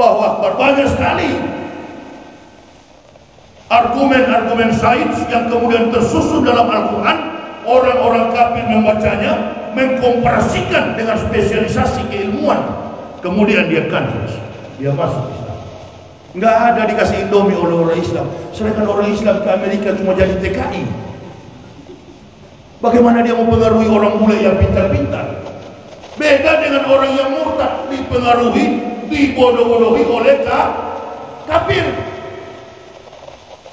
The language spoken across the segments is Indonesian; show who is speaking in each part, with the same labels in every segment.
Speaker 1: Allahu Akbar. Banyak sekali argumen-argumen sains yang kemudian tersusun dalam Al-Quran. Orang-orang kafir membacanya, mengkomparasikan dengan spesialisasi keilmuan, kemudian dia converse, dia masuk Islam. Nggak ada dikasih Indomie oleh orang Islam. Sedangkan orang Islam ke Amerika cuma jadi TKI. Bagaimana dia mempengaruhi orang bule yang pintar-pintar? Beda dengan orang yang murtad, dipengaruhi, dibodoh-bodohi oleh kafir.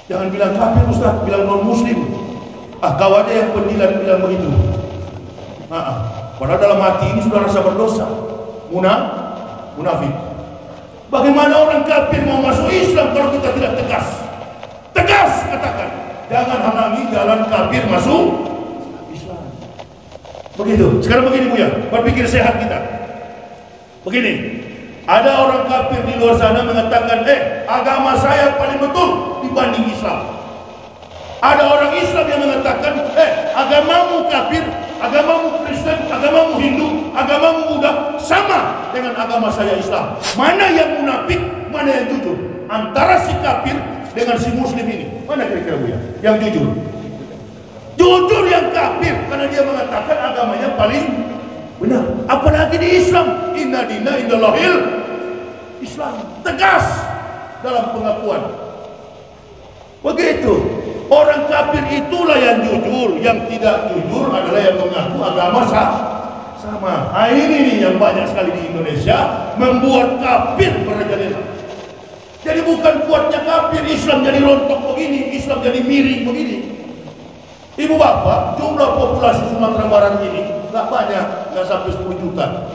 Speaker 1: Jangan bilang kafir Ustaz, bilang non-muslim. Kau aja yang pendilat bilang begitu. Padahal dalam hati ini sudah rasa berdosa. Munafik. Bagaimana orang kafir mau masuk Islam kalau kita tidak tegas? Tegas katakan, jangan halangi jalan kafir masuk Islam. Begitu. Sekarang begini Buya, berpikir sehat kita. Begini, ada orang kafir di luar sana mengatakan, agama saya paling betul dibanding Islam. Ada orang Islam yang mengatakan, agamamu kafir, agamamu Kristen, agamamu Hindu, agamamu Buddha sama dengan agama saya Islam. Mana yang munafik, mana yang jujur? Antara si kafir dengan si muslim ini, mana kira-kira Buya yang jujur? Jujur yang kafir, karena dia mengatakan agamanya paling benar. Apalagi di Islam, inna dina indallahil Islam, tegas dalam pengakuan. Begitu. Orang kafir itulah yang jujur, yang tidak jujur adalah yang mengaku agama sama. Ini nih yang banyak sekali di Indonesia membuat kafir merajalela. Jadi bukan kuatnya kafir, Islam jadi rontok begini, Islam jadi miring begini. Ibu bapak, jumlah populasi Sumatera Barat ini nggak banyak, nggak sampai 10 juta.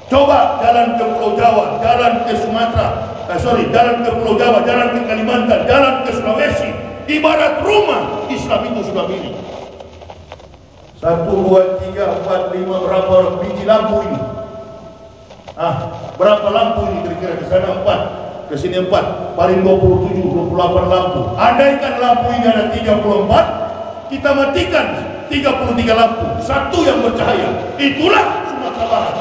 Speaker 1: Coba jalan ke Pulau Jawa, jalan ke Sumatera, jalan ke Pulau Jawa, jalan ke Kalimantan, jalan ke Sulawesi. Ibarat rumah Islam itu sudah milik. 1, 2, 3, 4, 5 berapa biji lampu ini? Berapa lampu ini kira-kira? Ke sana 4, ke sini 4, paling 27, 28 lampu. Andaikan lampu ini ada 34, kita matikan 33 lampu, satu yang bercahaya. Itulah Sumatera Barat.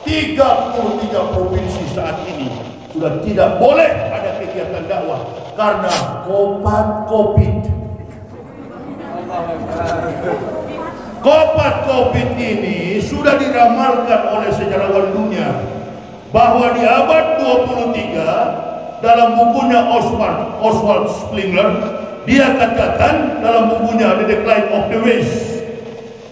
Speaker 1: 33 provinsi saat ini sudah tidak boleh ada kegiatan dakwah karena COVID. COVID ini sudah diramalkan oleh sejarawan dunia bahwa di abad 23 dalam bukunya Oswald Spengler, dia katakan dalam bukunya The Decline of the West,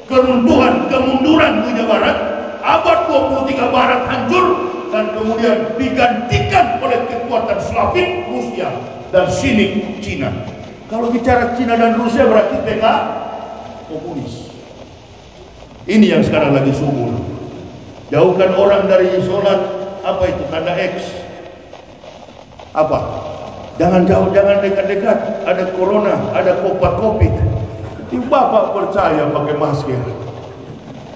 Speaker 1: keruntuhan, kemunduran dunia barat, abad 23 barat hancur dan kemudian digantikan oleh kekuatan Slavik Rusia dan sinik Cina. Kalau bicara Cina dan Rusia berarti PK komunis. Ini yang sekarang lagi subur. Jauhkan orang dari sholat, apa itu tanda X? Apa? Jangan jauh, jangan dekat-dekat. Ada corona, ada COVID. Bapak percaya pakai masker.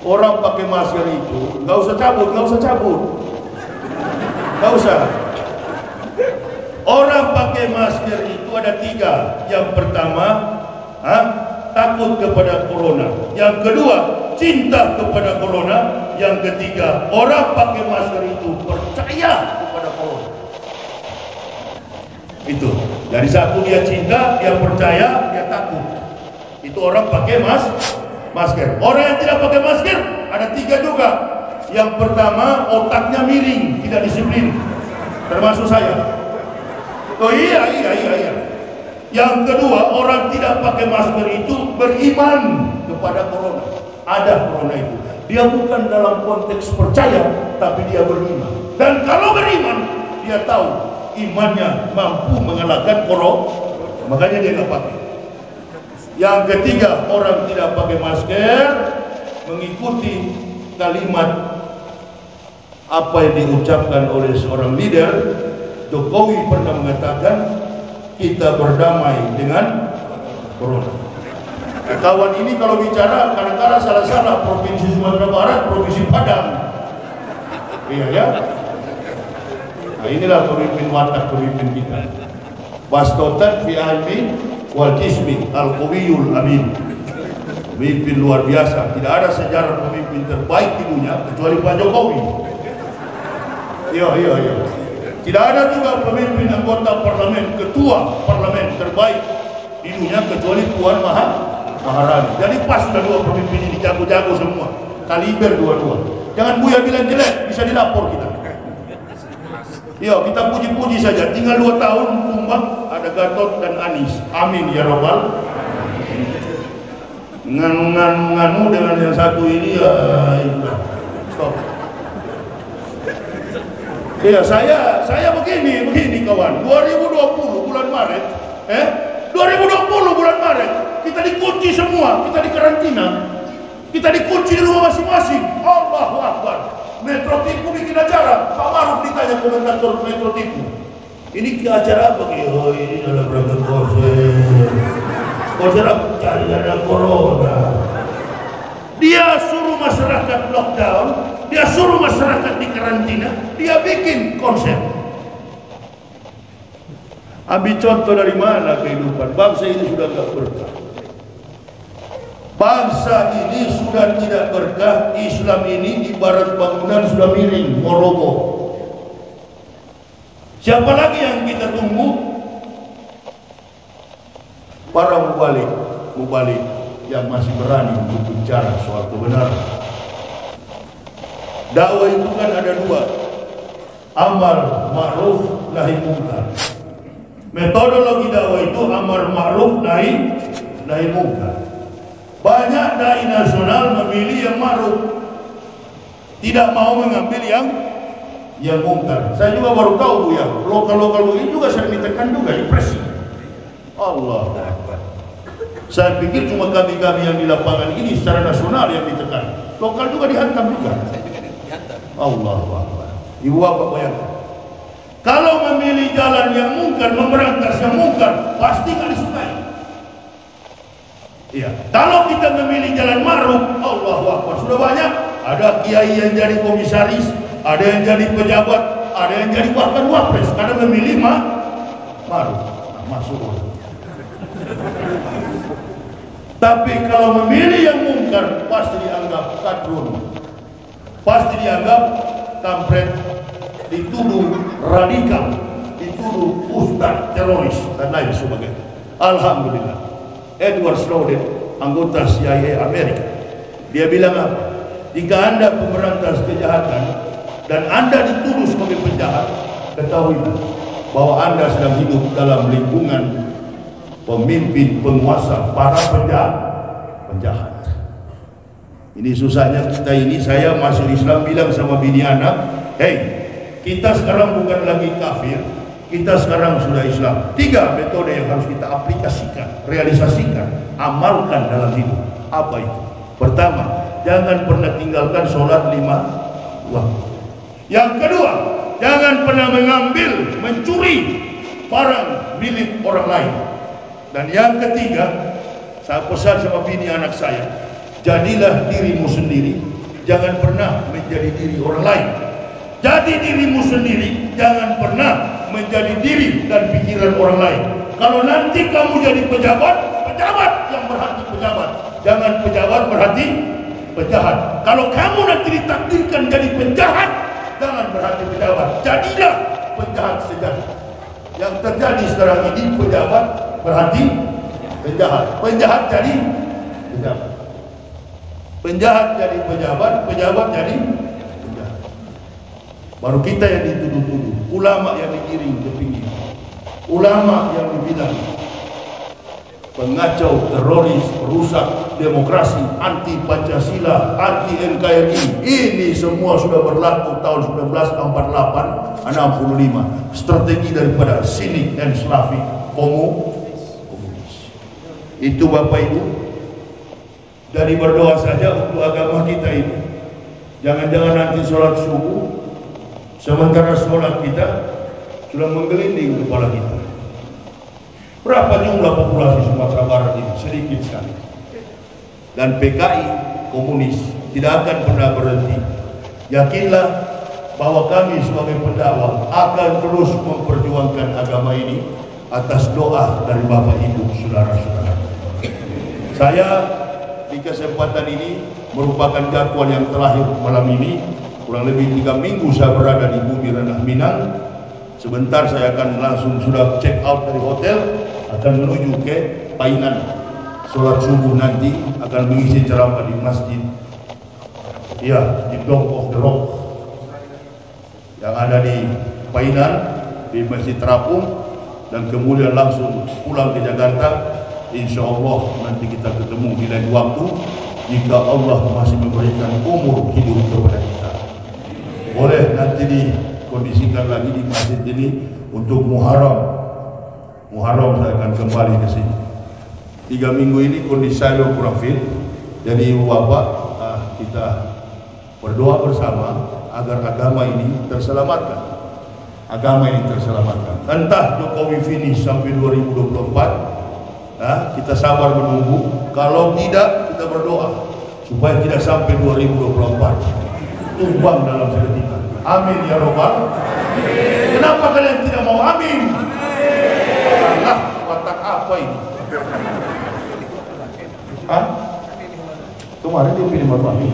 Speaker 1: Orang pakai masker itu nggak usah cabut. Nggak usah. Orang pakai masker itu ada 3. Yang pertama, takut kepada corona. Yang kedua, cinta kepada corona. Yang ketiga, orang pakai masker itu percaya kepada corona. Itu. Dari satu dia cinta, dia percaya, dia takut. Itu orang pakai masker. Orang yang tidak pakai masker ada 3 juga. Yang pertama, otaknya miring, tidak disiplin, termasuk saya. Oh iya. Yang kedua, orang tidak pakai masker itu beriman kepada corona. Ada corona itu. Dia bukan dalam konteks percaya, tapi dia beriman. Dan kalau beriman, dia tahu imannya mampu mengalahkan corona, makanya dia nggak pakai. Yang ketiga, orang tidak pakai masker mengikuti kalimat apa yang diucapkan oleh seorang leader. Jokowi pernah mengatakan kita berdamai dengan corona. Kawan ini kalau bicara kadang-kadang salah-salah, provinsi Sumatera Barat, provinsi Padang. Iya ya. Nah inilah pemimpin watak pemimpin kita. Bastotan fi almi wal jismi al-qawiyul amin. Pemimpin luar biasa. Tidak ada sejarah pemimpin terbaik di dunia kecuali Pak Jokowi. Iya. Tidak ada juga pemimpin anggota parlemen, ketua parlemen terbaik di dunia kecuali Puan Maharani. Jadi pas sudah dua pemimpin ini jago-jago semua, kaliber dua-dua. Jangan Buya bilang jelek, bisa dilapor kita. Iya, kita puji-puji saja. Tinggal 2 tahun tumbang, ada Gatot dan Anies. Amin ya Rabbal. Nganu dengan yang satu ini ya, stop. Iya, saya begini kawan. 2020 bulan Maret, 2020 bulan Maret, kita dikunci semua, kita dikarantina, kita dikunci di rumah masing-masing. Allahu Akbar. Metro TV bikin acara, Pak Maruf ditanya komentator Metro TV, ini ke acara apa? Oh, ini dalam rangka konser apa? Cari ada corona. Dia suruh masyarakat lockdown, dia suruh masyarakat di karantina, dia bikin konser. Ambil contoh dari mana kehidupan bangsa ini sudah tidak berkah. Bangsa ini sudah tidak berkah. Islam ini ibarat bangunan sudah miring, mau roboh. Siapa lagi yang kita tunggu? Para mubalik yang masih berani untuk bicara soal kebenaran. Dakwah itu kan ada 2, amar ma'ruf nahi munkar. Metodologi dakwah itu amar ma'ruf nahi munkar. Banyak dai nasional memilih yang ma'ruf, tidak mau mengambil yang munkar. Saya juga baru tahu Bu ya, lokal begini juga sering ditekan juga, impresi. Allah. Saya pikir cuma kami yang di lapangan ini secara nasional yang ditekan, lokal juga dihantam juga. Saya juga dihantam. Allah Akbar. Ibu bapak bayangkan, kalau memilih jalan yang munkar, memberantas yang munkar, pasti nggak disukai. Iya. Kalau kita memilih jalan ma'ruf, Allahu Akbar, sudah banyak. Ada kiai yang jadi komisaris, ada yang jadi pejabat, ada yang jadi bahkan wapres karena memilih ma'ruf. Nah, masuk. Tapi kalau memilih yang mungkar, pasti dianggap kadrun, pasti dianggap kampret, dituduh radikal, dituduh ustaz teroris dan lain sebagainya. Alhamdulillah, Edward Snowden, anggota CIA Amerika, dia bilang apa? Jika Anda pemberantas kejahatan dan Anda dituduh sebagai penjahat, ketahuilah bahwa Anda sedang hidup dalam lingkungan pemimpin, penguasa, para penjahat. Ini susahnya kita ini. Saya masuk Islam bilang sama bini anak, hey, kita sekarang bukan lagi kafir, kita sekarang sudah Islam. 3 metode yang harus kita aplikasikan, realisasikan, amalkan dalam hidup. Apa itu? Pertama, jangan pernah tinggalkan sholat 5 waktu. Yang kedua, jangan pernah mengambil, mencuri barang milik orang lain. Dan yang ketiga, saya pesan sama bini anak saya, jadilah dirimu sendiri, jangan pernah menjadi diri orang lain. Jadi dirimu sendiri, jangan pernah menjadi diri dan pikiran orang lain. Kalau nanti kamu jadi pejabat yang berhati pejabat, jangan pejabat berhati penjahat. Kalau kamu nanti ditakdirkan jadi penjahat, jangan berhati pejabat, jadilah penjahat sejati. Yang terjadi sekarang ini, pejabat berhati penjahat, penjahat jadi pejabat, penjahat jadi pejabat, pejabat jadi penjahat. Baru kita yang dituduh-tuduh, ulama yang digiring ke pinggir, ulama yang dibilang pengacau, teroris, perusak demokrasi, anti Pancasila, anti NKRI. Ini semua sudah berlaku tahun 1948, 65. Strategi daripada Cynic and Slavic komunis. Itu Bapak Ibu, dari berdoa saja untuk agama kita ini. Jangan-jangan nanti sholat subuh, sementara sholat kita sudah menggelinding kepala kita. Berapa jumlah populasi Sumatera Barat ini? Sedikit sekali. Dan PKI komunis tidak akan pernah berhenti. Yakinlah bahwa kami sebagai pendakwah akan terus memperjuangkan agama ini atas doa dari Bapak Ibu saudara-saudara. Saya di kesempatan ini merupakan jadwal yang terakhir malam ini. Kurang lebih 3 minggu saya berada di bumi rendah Minang. Sebentar saya akan langsung sudah check out dari hotel, akan menuju ke Painan. Sholat subuh nanti akan mengisi ceramah di masjid, ya, di Dome of the Rock yang ada di Painan, di Masjid Terapung, dan kemudian langsung pulang ke Jakarta. Insya Allah nanti kita ketemu di lain waktu jika Allah masih memberikan umur hidup kepada kita. Boleh nanti dikondisikan lagi di masjid ini untuk Muharram. Muharram saya akan kembali ke sini. 3 minggu ini kondisi saya kurang fit, jadi Bapak kita berdoa bersama agar agama ini terselamatkan. Agama ini terselamatkan. Entah Jokowi finish sampai 2024, kita sabar menunggu. Kalau tidak, kita berdoa supaya tidak sampai 2024 tumbang dalam seketika. Amin ya Rabbal. Kenapa kalian tidak mau amin? Allah, watak apa ini? Kemarin dia pilih Maruf Amin.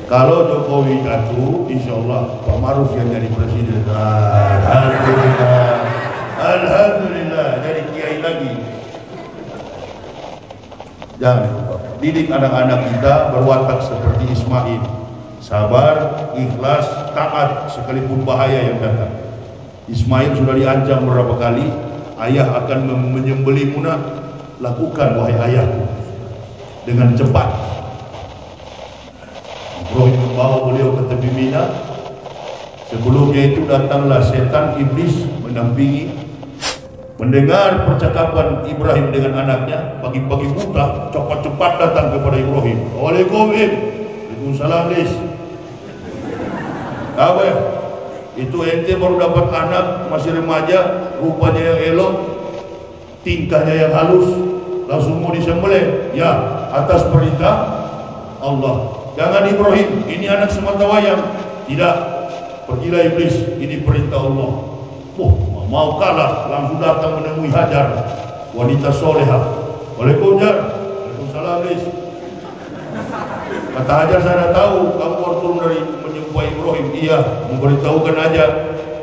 Speaker 1: Kalau Jokowi jatuh, insya Allah Pak Maruf yang jadi presiden. Alhamdulillah, alhamdulillah, jadi kiai lagi. Jangan lupa didik anak-anak kita berwatak seperti Ismail, sabar, ikhlas, taat sekalipun bahaya yang datang. Ismail sudah diancam beberapa kali, ayah akan menyembelihmu nak. Lakukan wahai ayahku dengan cepat. Ibrahim membawa beliau ke tepi Mina. Sebelumnya itu datanglah setan iblis mendampingi. Mendengar percakapan Ibrahim dengan anaknya, pagi-pagi buta cepat-cepat datang kepada Ibrahim. Waalaikumsalam. Apa ya? Itu ente baru dapat anak masih remaja, rupanya yang elok, tingkahnya yang halus, langsung mau disembelih. Ya, atas perintah Allah. Jangan Ibrahim, ini anak semata wayang. Tidak, pergilah iblis, ini perintah Allah. Mau kalah, langsung datang menemui Hajar, wanita soleha. Waalaikumsalam. Kata Hajar, saya tahu kamu baru turun dari menyembah Ibrahim. Iya, memberitahukan aja,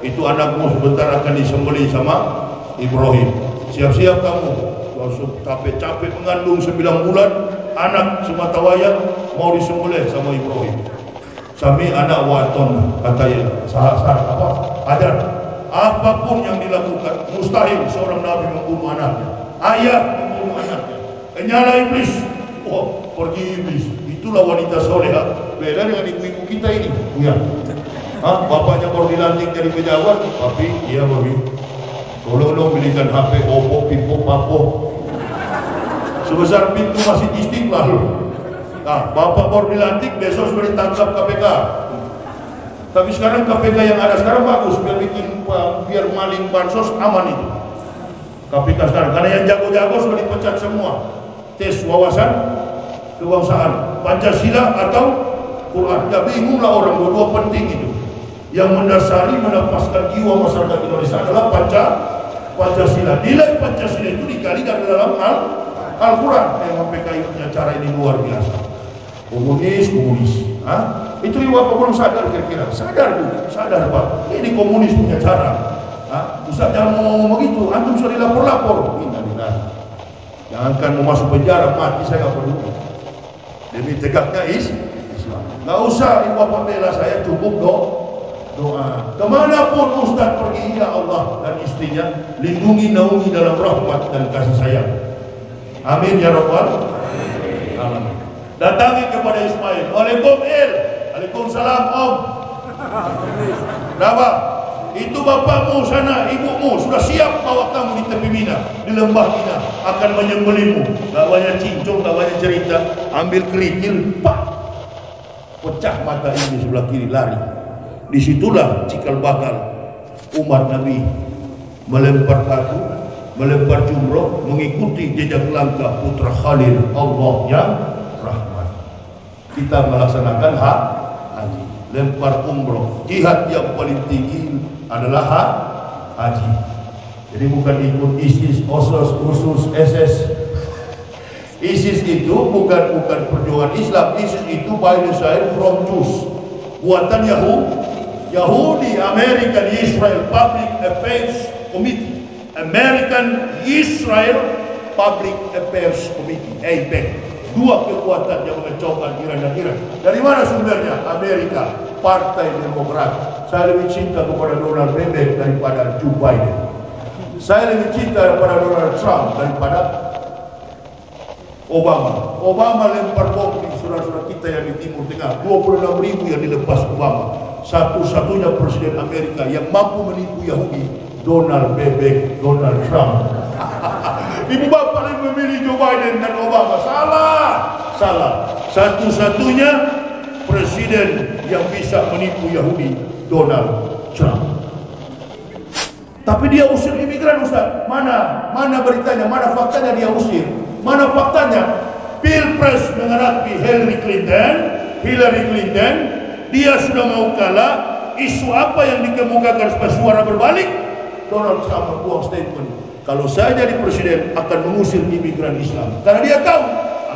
Speaker 1: itu anakmu sebentar akan disembelih sama Ibrahim. Siap-siap kamu. Langsung capek-capek mengandung 9 bulan, anak semata wayang mau disembelih sama Ibrahim. Sami anak waton, katanya sahar apa? Hajar. Apapun yang dilakukan, mustahil seorang nabi membunuh anaknya. Ayah membunuh anaknya. Nyala iblis. Pergi iblis. Itulah wanita soleha. Beda dengan ibu-ibu kita ini. Ya. Bapaknya baru dilantik jadi pejabat, tapi iya babi. Tolong belikan HP Oppo, Vivo, Papo. Sebesar pintu Masjid Istiqlal. Bapak baru dilantik, besok sudah ditangkap KPK. Tapi sekarang KPK yang ada sekarang bagus, biar maling bansos aman itu. KPK sekarang, karena yang jago-jago sudah dipecat semua. Tes wawasan kebangsaan, Pancasila atau Quran. Ya bingunglah orang, dua penting itu. Yang mendasari menepaskan jiwa masyarakat Indonesia adalah Pancasila. Nilai Pancasila itu dikalikan dalam Al-Quran. Yang PKI punya cara ini luar biasa. Komunis. Itu Bapak belum sadar kira-kira. Sadar Bu, sadar Pak. Ini komunis punya cara. Ustaz jangan ngomong begitu. Antum sudah dilapor-lapor. Innalillah. Jangankan mau masuk penjara, mati saya nggak peduli. Demi tegaknya Islam. Nggak usah Bapak bela saya, cukup doa. Kemanapun Ustaz pergi, ya Allah dan istrinya lindungi naungi dalam rahmat dan kasih sayang. Amin ya Rabbal alamin. Datangi kepada Ismail. Waalaikumsalam Om. Kenapa? Itu bapakmu sana, ibumu sudah siap bawa kamu di tepi Mina, di lembah Mina, akan menyembelihmu. Gak banyak cincong, gak banyak cerita. Ambil kerikil, pak, pecah mata ini sebelah kiri, lari. Disitulah cikal bakal umat Nabi melempar batu, melempar jumroh, mengikuti jejak langkah putra Khalil Allah yang rahmat. Kita melaksanakan haji, lempar umroh. Jihad yang paling tinggi adalah haji. Jadi bukan ikut ISIS, OSIS, SS. ISIS itu bukan perjuangan Islam. ISIS itu by design from Jews, buatan Yahudi American Israel Public Affairs Committee, American Israel Public Affairs Committee, AIPAC. Dua kekuatan yang mengacaukan Iran dan Irak. Dari mana sumbernya? Amerika, Partai Demokrat. Saya lebih cinta kepada Donald Trump daripada Joe Biden. Saya lebih cinta kepada Donald Trump daripada Obama. Obama lempar bom di saudara-saudara kita yang di Timur Tengah. 26.000 yang dilepas Obama. Satu-satunya presiden Amerika yang mampu menipu Yahudi, Donald Trump. Ibu bapak yang memilih Joe Biden dan Obama. Salah. Satu-satunya presiden yang bisa menipu Yahudi, Donald Trump. Tapi dia usir imigran, Ustaz. Mana beritanya, mana faktanya dia usir? Mana faktanya? Pilpres menghadapi Hillary Clinton, dia sudah mau kalah. Isu apa yang dikemukakan sebagai suara berbalik? Donald Trump membuang statement, kalau saya jadi presiden akan mengusir imigran Islam. Karena dia tahu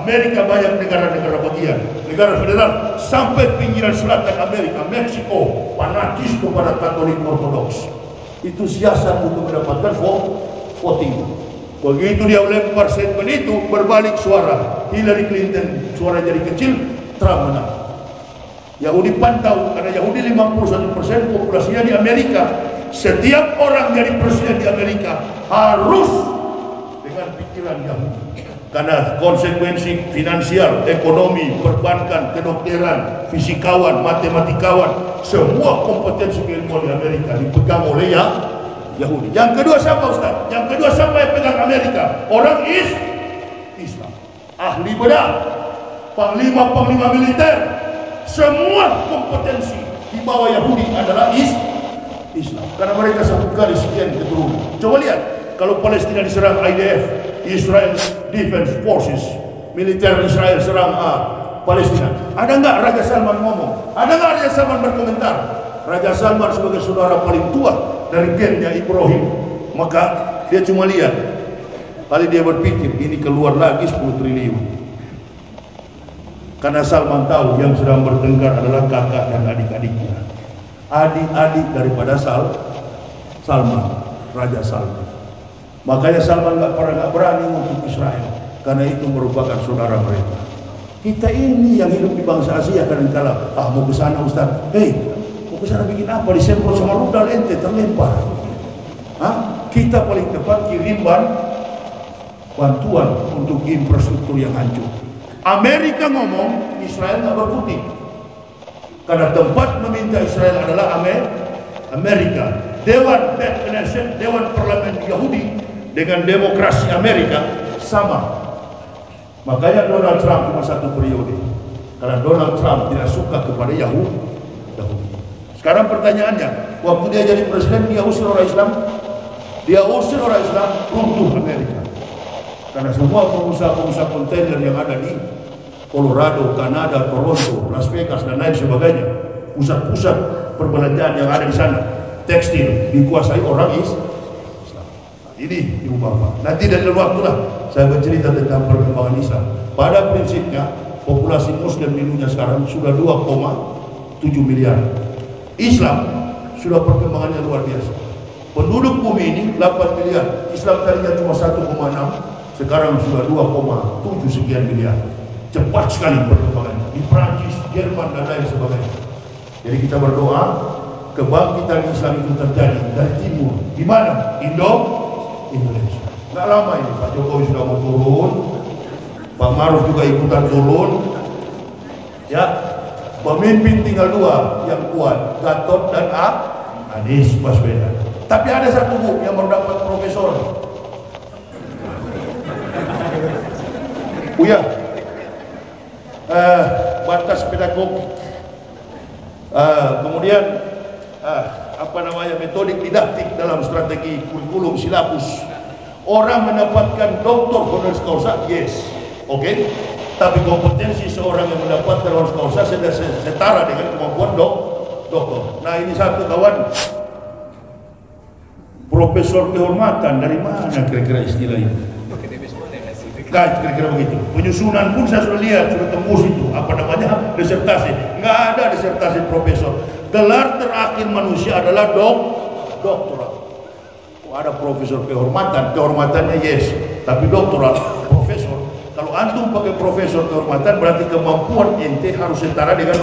Speaker 1: Amerika banyak negara-negara bagian, negara federal sampai pinggiran selatan Amerika, Meksiko, fanatis kepada Katolik Ortodoks. Itu siasat untuk mendapatkan voting. Begitu dia lempar statement itu, berbalik suara. Hillary Clinton suara jadi kecil, Trump menang. Yahudi pantau, karena Yahudi 51% populasinya di Amerika. Setiap orang jadi presiden di Amerika harus dengan pikiran Yahudi. Karena konsekuensi finansial, ekonomi, perbankan, kedokteran, fisikawan, matematikawan, semua kompetensi keilmuan di Amerika dipegang oleh Yahudi. Yang kedua siapa, Ustaz? Yang kedua siapa yang pegang Amerika? Orang Islam, ahli bedah, panglima militer, semua kompetensi di bawah Yahudi adalah Islam. Karena mereka satu kali sekian keturunan. Coba lihat, kalau Palestina diserang IDF, Israel Defense Forces, militer Israel serang Palestina. Ada nggak Raja Salman ngomong? Ada nggak Raja Salman berkomentar? Raja Salman sebagai saudara paling tua dari gennya Ibrahim, maka dia cuma lihat. Kali dia berpikir, ini keluar lagi 10 triliun. Karena Salman tahu yang sedang bertengkar adalah kakak dan adik-adiknya. Adik-adik daripada Salman, Raja Salman. Makanya Salman nggak berani untuk Israel, karena itu merupakan saudara mereka. Kita ini yang hidup di bangsa Asia kadang-kala, mau ke sana Ustaz. Mau ke sana bikin apa? Disemprot sama rudal ente terlempar. Kita paling tepat kirim bantuan untuk infrastruktur yang hancur. Amerika ngomong, Israel nggak berkutik. Karena tempat meminta Israel adalah Amerika. Dewan Knesset, Dewan Parlemen Yahudi dengan demokrasi Amerika sama. Makanya Donald Trump cuma satu periode. Karena Donald Trump tidak suka kepada Yahudi. Sekarang pertanyaannya, waktu dia jadi presiden, dia usir orang Islam. Dia usir orang Islam, runtuh Amerika. Karena semua pengusaha kontainer yang ada di Colorado, Kanada, Toronto, Las Vegas dan lain sebagainya, pusat-pusat perbelanjaan yang ada di sana, tekstil dikuasai orang Islam. Ini ibu bapak. Nanti dari waktulah saya bercerita tentang perkembangan Islam. Pada prinsipnya populasi Muslim di dunia sekarang sudah 2,7 miliar. Islam sudah perkembangannya luar biasa. Penduduk bumi ini 8 miliar. Islam tadinya cuma 1,6. Sekarang sudah 2,7 sekian miliar. Cepat sekali perkembangannya di Prancis, Jerman dan lain sebagainya. Jadi kita berdoa kebangkitan Islam itu terjadi dari timur. Di mana? Indonesia. Nggak lama ini Pak Jokowi sudah mau turun, Pak Maruf juga ikutan turun. Ya, pemimpin tinggal dua yang kuat, Gatot dan Anies Baswedan. Tapi ada satu Bu yang baru dapat profesor. Buya, batas pedagog, kemudian metodik didaktik dalam strategi kurikulum silabus. Orang mendapatkan doktor honoris causa, yes, oke. Tapi kompetensi seorang yang mendapatkan honoris causa setara dengan kemampuan doktor. Nah ini satu kawan profesor kehormatan, dari mana kira-kira istilah itu? Nah, kira-kira begitu. Penyusunan pun saya sudah lihat, sudah tembus itu. Apa namanya? Disertasi. Nggak ada disertasi profesor. Gelar terakhir manusia adalah doktorat. Ada profesor kehormatannya yes, tapi doktorat, profesor. Kalau antum pakai profesor kehormatan berarti kemampuan ente harus setara dengan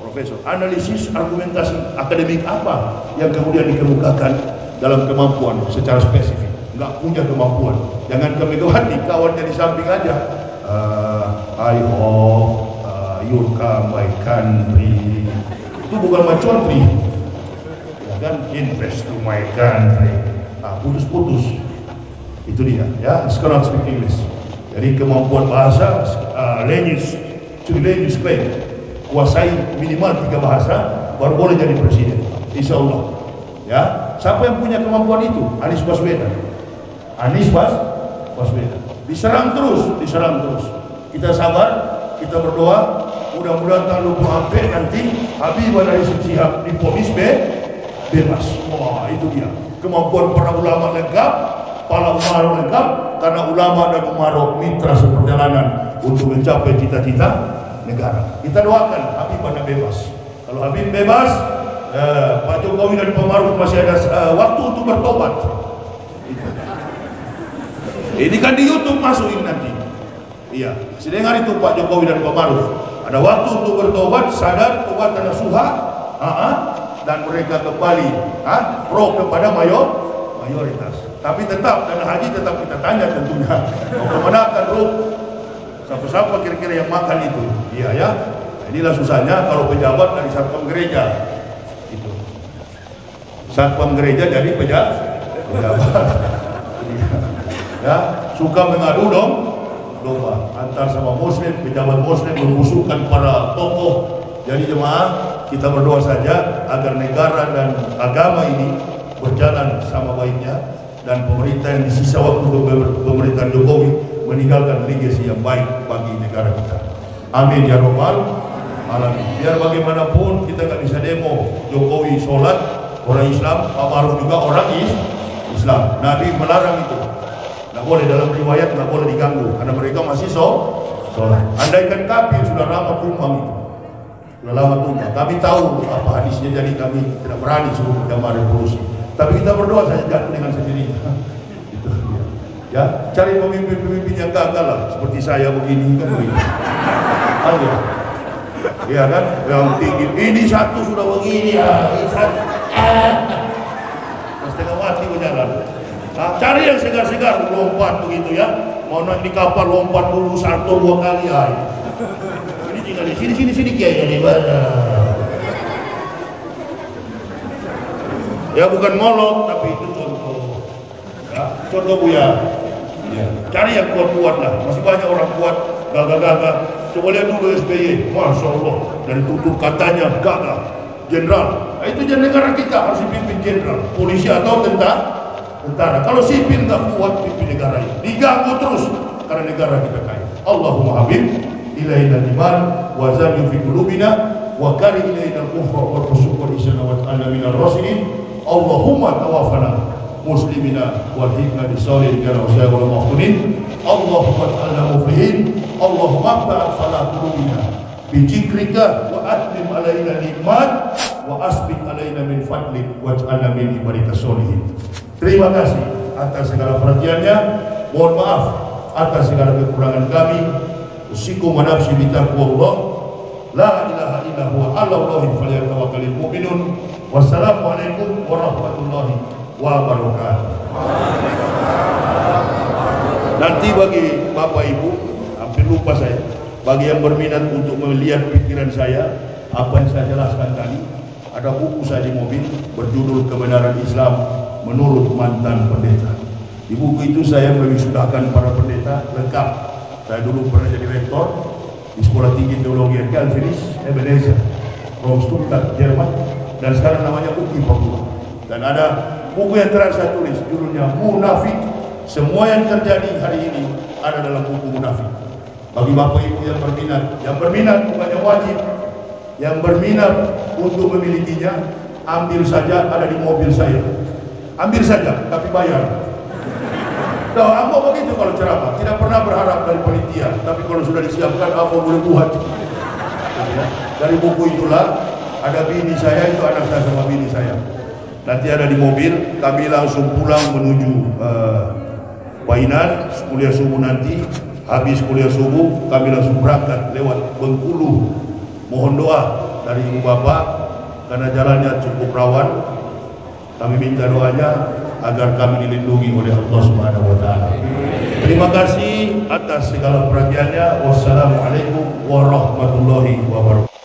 Speaker 1: profesor. Analisis argumentasi akademik apa yang kemudian dikemukakan dalam kemampuan secara spesifik? Nggak punya kemampuan. Jangan Megawati, kawannya di samping aja. I hope you come my country. Itu bukan my country. Dan invest to my country. Putus-putus. Itu dia, ya. Sekarang speak English. Jadi kemampuan bahasa, language claim, kuasai minimal 3 bahasa, baru boleh jadi presiden. Insya Allah. Ya. Siapa yang punya kemampuan itu? Anies Baswedan. Diserang terus. Kita sabar, kita berdoa. Mudah-mudahan tahun 20 nanti Habib Rizik Syihab divonis bebas. Wah, itu dia. Kemampuan para ulama lengkap, para umaro lengkap, karena ulama dan umaro mitra seperjalanan untuk mencapai cita-cita negara. Kita doakan Habib bebas. Kalau Habib bebas, Pak Jokowi dan Pak Maruf masih ada waktu untuk bertobat. Ini kan di YouTube masukin nanti. Iya, sedang itu Pak Jokowi dan Pak Maruf ada waktu untuk bertobat, sadar, tobat nasuha, dan mereka kembali pro kepada mayoritas. Tapi tetap dana haji tetap kita tanya tentunya. Mau kemana akan siapa kira-kira yang makan itu? Iya ya. Inilah susahnya kalau pejabat dari satpam gereja. Itu. Satpam gereja jadi pejabat. Ya, suka mengadu domba antar sama muslim, pejabat muslim membusukkan para tokoh. Jadi jemaah, kita berdoa saja agar negara dan agama ini berjalan sama baiknya, dan pemerintah yang di sisa waktu pemerintahan Jokowi meninggalkan legacy yang baik bagi negara kita. Amin ya robbal alamin. Biar bagaimanapun kita nggak bisa demo Jokowi sholat orang Islam, Pak Maruf juga orang Islam. Nabi melarang itu. Nggak boleh, dalam riwayat nggak boleh diganggu karena mereka masih sholat. Andaikan kafir sudah lama tumbang itu. Sudah lama tumbang. Kami tahu apa hadisnya, jadi kami tidak berani suruh jamaah revolusi. Tapi kita berdoa saja jatuh dengan sendirinya. Itu dia. Ya, cari pemimpin-pemimpin yang gagal lah, seperti saya begini kan begini. Ayo. Iya kan? Yang tinggi. Ini satu sudah begini ya. Ini satu. Setengah mati berjalan. Cari yang segar-segar, lompat begitu ya. Mau naik di kapal lompat dulu salto 2 kali ya. Ini tinggal di sini kiai dari mana? Ya bukan molok tapi itu contoh. Ya, contoh Buya. Ya. Cari yang kuat-kuat lah. Masih banyak orang kuat gagah-gagah. Coba lihat dulu SBY, Masya Allah, dari tutur katanya gagah, jenderal. Nah, itu negara kita harus dipimpin jenderal, polisi atau tentara. Kalau sipil nggak kuat pimpin negara ini, diganggu terus karena negara kita kaya. Allahumma habib ilaina iman wa zamin fi qulubina wa kari ilaina al-kufra wal fusuq wal isyan wa ta'ala minar rasidin. Allahumma tawaffana muslimina wa hikna bisalihin kana wa wal mahtunin. Allahumma ta'ala muflihin. Allahumma ba'd salat qulubina bi jikrika wa atmim alaina nikmat wa asbik alaina min fadlik wa ta'ala min ibadikas solihin. Terima kasih atas segala perhatiannya. Mohon maaf atas segala kekurangan kami. Usikum wa nafsi bi taqwallah. La ilaha illa huwa 'alallahi falyatawakkalul mu'minun. Wassalamualaikum warahmatullahi wabarakatuh. Nanti bagi Bapak Ibu, hampir lupa saya, bagi yang berminat untuk melihat pikiran saya, apa yang saya jelaskan tadi, ada buku saya di mobil berjudul Kebenaran Islam Menurut Mantan Pendeta. Di buku itu saya mewisudahkan para pendeta lengkap. Saya dulu pernah jadi rektor di Sekolah Tinggi Teologi Calvinis Ebenezer, from Stuttgart, Jerman, dan sekarang namanya UPI Papua. Dan ada buku yang terakhir saya tulis, judulnya Munafik. Semua yang terjadi hari ini ada dalam buku Munafik. Bagi Bapak Ibu yang berminat bukannya wajib, yang berminat untuk memilikinya, ambil saja, ada di mobil saya. Ambil saja, tapi bayar. Nah, ambo begitu kalau ceramah, tidak pernah berharap dari panitia, tapi kalau sudah disiapkan, ambo boleh buat. Dari buku itulah ada bini saya, itu anak saya sama bini saya. Nanti ada di mobil, kami langsung pulang menuju Wainan, kuliah subuh nanti. Habis kuliah subuh, kami langsung berangkat lewat Bengkulu. Mohon doa dari ibu bapak, karena jalannya cukup rawan. Kami minta doanya agar kami dilindungi oleh Allah Subhanahu wa Ta'ala. Terima kasih atas segala perhatiannya. Wassalamualaikum warahmatullahi wabarakatuh.